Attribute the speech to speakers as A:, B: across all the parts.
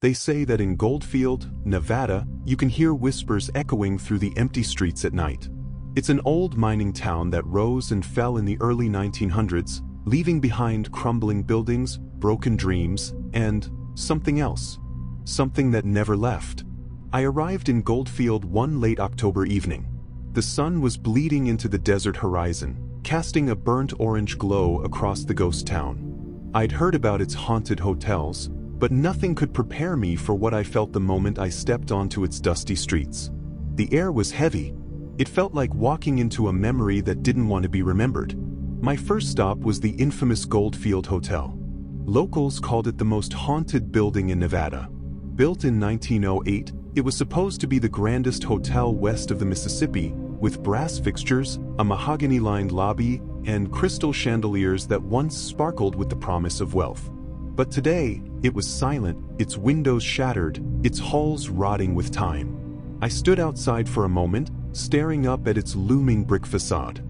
A: They say that in Goldfield, Nevada, you can hear whispers echoing through the empty streets at night. It's an old mining town that rose and fell in the early 1900s, leaving behind crumbling buildings, broken dreams, and something else. Something that never left. I arrived in Goldfield one late October evening. The sun was bleeding into the desert horizon, casting a burnt orange glow across the ghost town. I'd heard about its haunted hotels, but nothing could prepare me for what I felt the moment I stepped onto its dusty streets. The air was heavy. It felt like walking into a memory that didn't want to be remembered. My first stop was the infamous Goldfield Hotel. Locals called it the most haunted building in Nevada. Built in 1908, it was supposed to be the grandest hotel west of the Mississippi, with brass fixtures, a mahogany-lined lobby, and crystal chandeliers that once sparkled with the promise of wealth. But today, it was silent, its windows shattered, its halls rotting with time. I stood outside for a moment, staring up at its looming brick facade.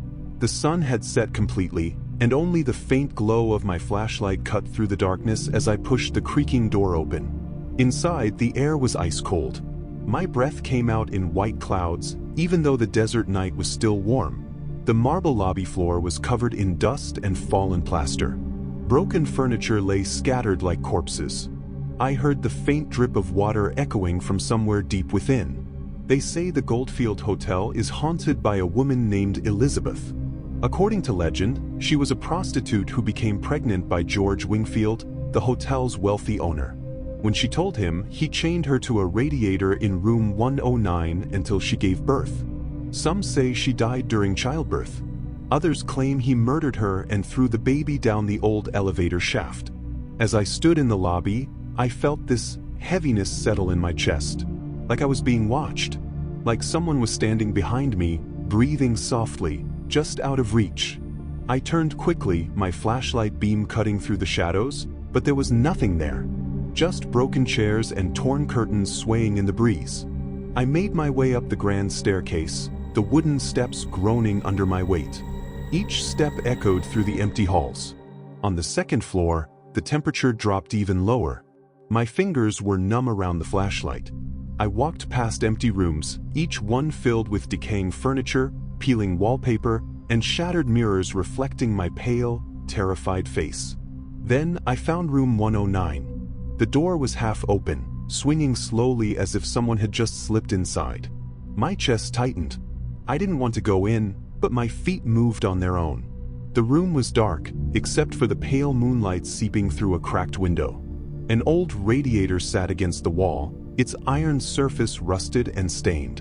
A: The sun had set completely, and only the faint glow of my flashlight cut through the darkness as I pushed the creaking door open. Inside, the air was ice cold. My breath came out in white clouds, even though the desert night was still warm. The marble lobby floor was covered in dust and fallen plaster. Broken furniture lay scattered like corpses. I heard the faint drip of water echoing from somewhere deep within. They say the Goldfield Hotel is haunted by a woman named Elizabeth. According to legend, she was a prostitute who became pregnant by George Wingfield, the hotel's wealthy owner. When she told him, he chained her to a radiator in room 109 until she gave birth. Some say she died during childbirth. Others claim he murdered her and threw the baby down the old elevator shaft. As I stood in the lobby, I felt this heaviness settle in my chest. Like I was being watched. Like someone was standing behind me, breathing softly, just out of reach. I turned quickly, my flashlight beam cutting through the shadows, but there was nothing there. Just broken chairs and torn curtains swaying in the breeze. I made my way up the grand staircase, the wooden steps groaning under my weight. Each step echoed through the empty halls. On the second floor, the temperature dropped even lower. My fingers were numb around the flashlight. I walked past empty rooms, each one filled with decaying furniture, peeling wallpaper, and shattered mirrors reflecting my pale, terrified face. Then I found room 109. The door was half open, swinging slowly as if someone had just slipped inside. My chest tightened. I didn't want to go in, but my feet moved on their own. The room was dark, except for the pale moonlight seeping through a cracked window. An old radiator sat against the wall, its iron surface rusted and stained.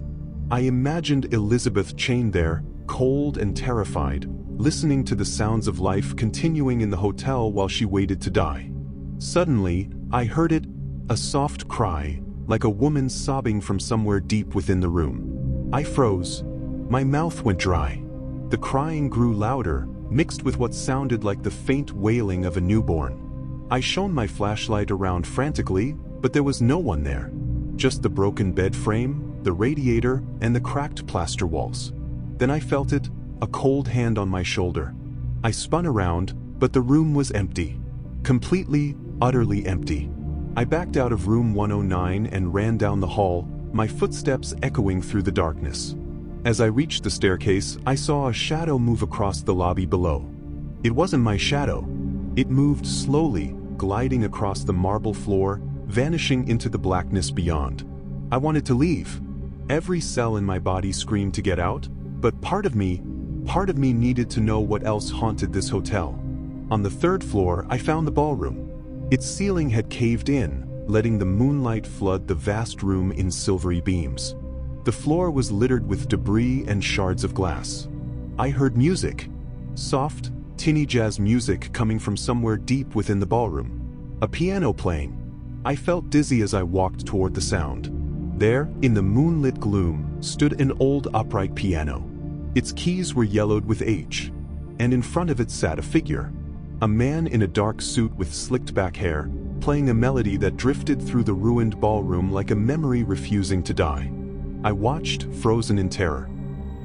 A: I imagined Elizabeth chained there, cold and terrified, listening to the sounds of life continuing in the hotel while she waited to die. Suddenly, I heard it, a soft cry, like a woman sobbing from somewhere deep within the room. I froze. My mouth went dry. The crying grew louder, mixed with what sounded like the faint wailing of a newborn. I shone my flashlight around frantically, but there was no one there. Just the broken bed frame, the radiator, and the cracked plaster walls. Then I felt it, a cold hand on my shoulder. I spun around, but the room was empty. Completely, utterly empty. I backed out of room 109 and ran down the hall, my footsteps echoing through the darkness. As I reached the staircase, I saw a shadow move across the lobby below. It wasn't my shadow. It moved slowly, gliding across the marble floor, vanishing into the blackness beyond. I wanted to leave. Every cell in my body screamed to get out, but part of me needed to know what else haunted this hotel. On the third floor, I found the ballroom. Its ceiling had caved in, letting the moonlight flood the vast room in silvery beams. The floor was littered with debris and shards of glass. I heard music. Soft, tinny jazz music coming from somewhere deep within the ballroom. A piano playing. I felt dizzy as I walked toward the sound. There, in the moonlit gloom, stood an old upright piano. Its keys were yellowed with age, and in front of it sat a figure. A man in a dark suit with slicked back hair, playing a melody that drifted through the ruined ballroom like a memory refusing to die. I watched, frozen in terror.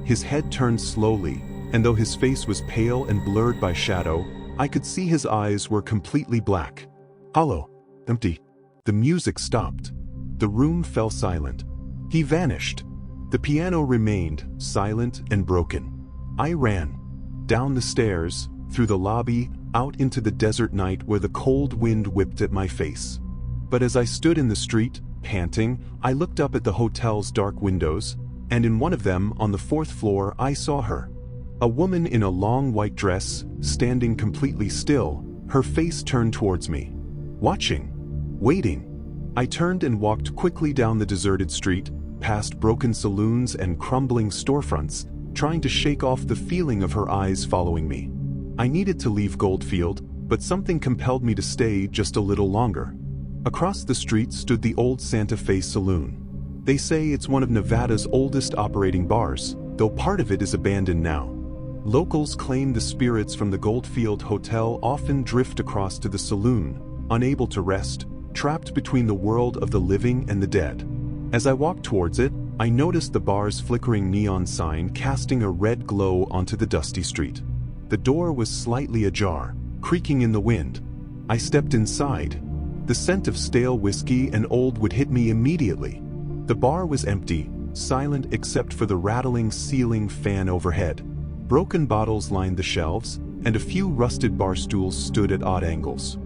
A: His head turned slowly, and though his face was pale and blurred by shadow, I could see his eyes were completely black. Hollow. Empty. The music stopped. The room fell silent. He vanished. The piano remained silent and broken. I ran. Down the stairs, through the lobby, out into the desert night where the cold wind whipped at my face. But as I stood in the street, panting, I looked up at the hotel's dark windows, and in one of them, on the 4th floor, I saw her. A woman in a long white dress, standing completely still, her face turned towards me. Watching. Waiting. I turned and walked quickly down the deserted street, past broken saloons and crumbling storefronts, trying to shake off the feeling of her eyes following me. I needed to leave Goldfield, but something compelled me to stay just a little longer. Across the street stood the old Santa Fe Saloon. They say it's one of Nevada's oldest operating bars, though part of it is abandoned now. Locals claim the spirits from the Goldfield Hotel often drift across to the saloon, unable to rest, trapped between the world of the living and the dead. As I walked towards it, I noticed the bar's flickering neon sign casting a red glow onto the dusty street. The door was slightly ajar, creaking in the wind. I stepped inside. The scent of stale whiskey and old wood hit me immediately. The bar was empty, silent except for the rattling ceiling fan overhead. Broken bottles lined the shelves, and a few rusted bar stools stood at odd angles.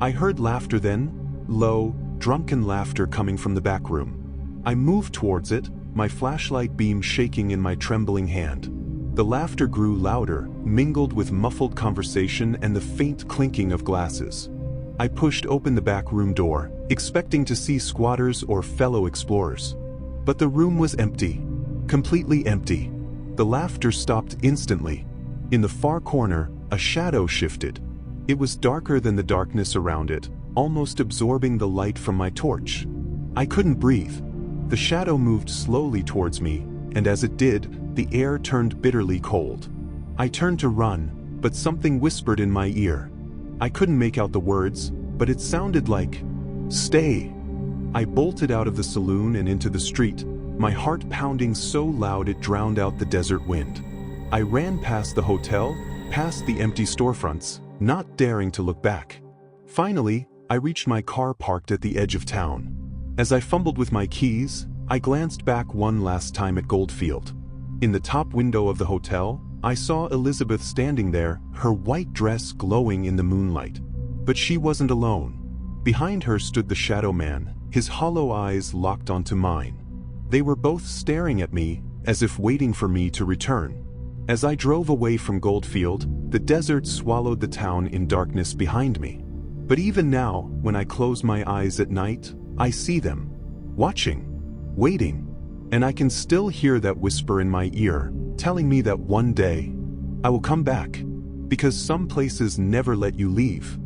A: I heard laughter then, low, drunken laughter coming from the back room. I moved towards it, my flashlight beam shaking in my trembling hand. The laughter grew louder, mingled with muffled conversation and the faint clinking of glasses. I pushed open the back room door, expecting to see squatters or fellow explorers. But the room was empty. Completely empty. The laughter stopped instantly. In the far corner, a shadow shifted. It was darker than the darkness around it, almost absorbing the light from my torch. I couldn't breathe. The shadow moved slowly towards me, and as it did, the air turned bitterly cold. I turned to run, but something whispered in my ear. I couldn't make out the words, but it sounded like, "Stay." I bolted out of the saloon and into the street, my heart pounding so loud it drowned out the desert wind. I ran past the hotel, past the empty storefronts, not daring to look back. Finally, I reached my car parked at the edge of town. As I fumbled with my keys, I glanced back one last time at Goldfield. In the top window of the hotel, I saw Elizabeth standing there, her white dress glowing in the moonlight. But she wasn't alone. Behind her stood the shadow man, his hollow eyes locked onto mine. They were both staring at me, as if waiting for me to return. As I drove away from Goldfield, the desert swallowed the town in darkness behind me. But even now, when I close my eyes at night, I see them, watching, waiting, and I can still hear that whisper in my ear, telling me that one day, I will come back, because some places never let you leave.